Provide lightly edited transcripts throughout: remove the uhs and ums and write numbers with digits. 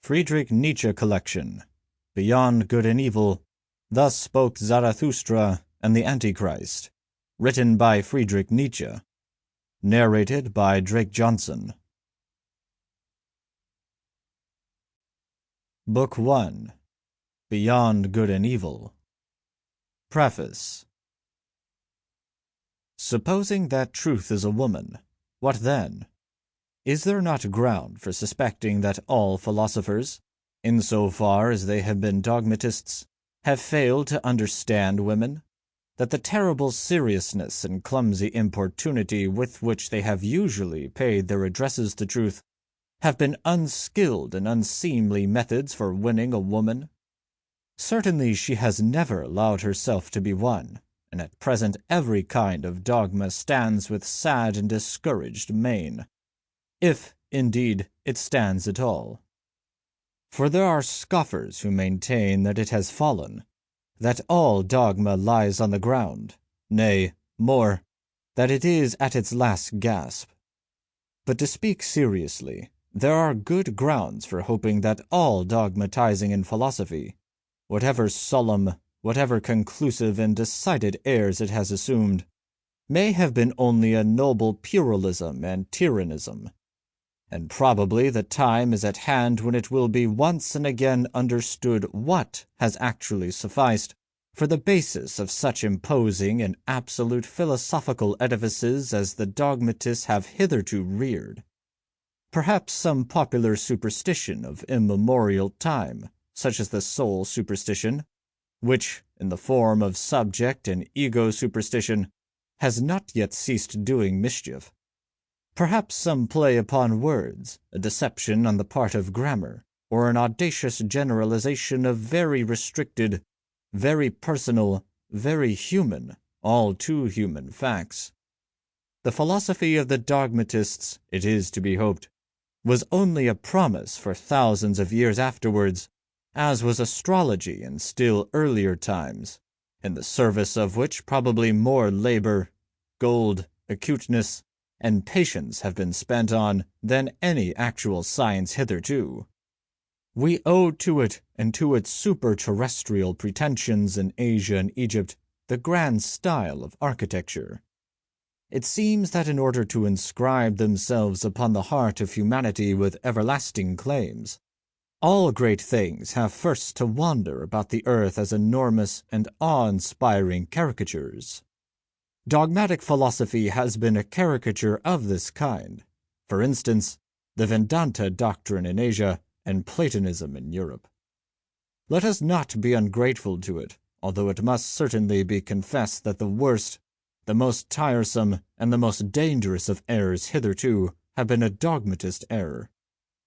Friedrich Nietzsche Collection, Beyond Good and Evil, Thus Spoke Zarathustra and the Antichrist, written by Friedrich Nietzsche, narrated by Drake Johnson. Book 1, Beyond Good and Evil. Preface. Supposing that truth is a woman, what then? Is there not ground for suspecting that all philosophers, insofar as they have been dogmatists, have failed to understand women? That the terrible seriousness and clumsy importunity with which they have usually paid their addresses to truth have been unskilled and unseemly methods for winning a woman? Certainly she has never allowed herself to be won, and at present every kind of dogma stands with sad and discouraged mien, if, indeed, it stands at all. For there are scoffers who maintain that it has fallen, that all dogma lies on the ground, nay, more, that it is at its last gasp. But to speak seriously, there are good grounds for hoping that all dogmatizing in philosophy, whatever solemn, whatever conclusive and decided airs it has assumed, may have been only a noble puerilism and tyrannism, and probably the time is at hand when it will be once and again understood what has actually sufficed for the basis of such imposing and absolute philosophical edifices as the dogmatists have hitherto reared. Perhaps some popular superstition of immemorial time, such as the soul superstition, which, in the form of subject and ego superstition, has not yet ceased doing mischief. Perhaps some play upon words, a deception on the part of grammar, or an audacious generalization of very restricted, very personal, very human, all too human facts. The philosophy of the dogmatists, it is to be hoped, was only a promise for thousands of years afterwards, as was astrology in still earlier times, in the service of which probably more labor, gold, acuteness, and patience have been spent on than any actual science hitherto. We owe to it and to its super-terrestrial pretensions in Asia and Egypt the grand style of architecture. It seems that in order to inscribe themselves upon the heart of humanity with everlasting claims, all great things have first to wander about the earth as enormous and awe-inspiring caricatures. Dogmatic philosophy has been a caricature of this kind, for instance, the Vedanta doctrine in Asia and Platonism in Europe. Let us not be ungrateful to it, although it must certainly be confessed that the worst, the most tiresome, and the most dangerous of errors hitherto have been a dogmatist error,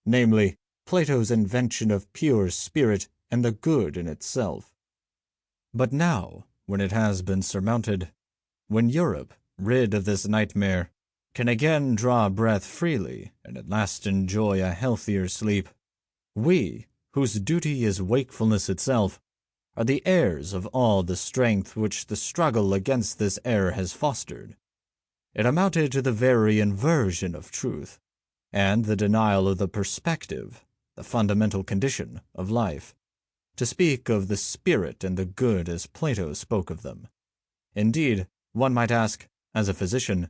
namely, Plato's invention of pure spirit and the good in itself. But now, when it has been surmounted, when Europe, rid of this nightmare, can again draw breath freely and at last enjoy a healthier sleep, we, whose duty is wakefulness itself, are the heirs of all the strength which the struggle against this error has fostered. It amounted to the very inversion of truth, and the denial of the perspective, the fundamental condition of life, to speak of the spirit and the good as Plato spoke of them. Indeed, one might ask, as a physician,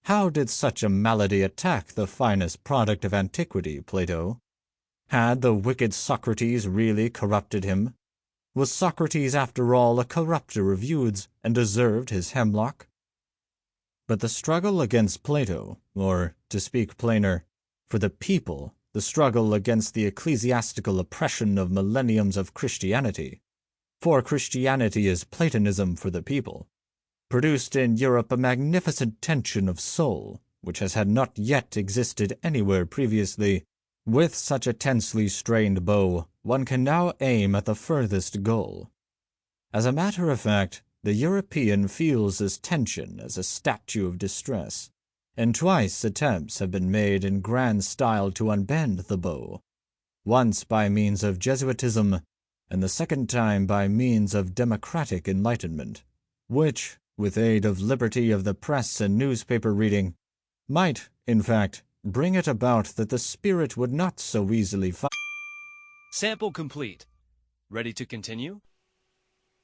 how did such a malady attack the finest product of antiquity, Plato? Had the wicked Socrates really corrupted him? Was Socrates, after all, a corrupter of youths, and deserved his hemlock? But the struggle against Plato, or, to speak plainer, for the people, the struggle against the ecclesiastical oppression of millenniums of Christianity, for Christianity is Platonism for the people, produced in Europe a magnificent tension of soul, which has had not yet existed anywhere previously. With such a tensely strained bow, one can now aim at the furthest goal. As a matter of fact, the European feels this tension as a statue of distress, and twice attempts have been made in grand style to unbend the bow, once by means of Jesuitism, and the second time by means of democratic enlightenment, which, with aid of liberty of the press and newspaper reading, might, in fact, bring it about that the spirit would not so easily Sample complete. Ready to continue?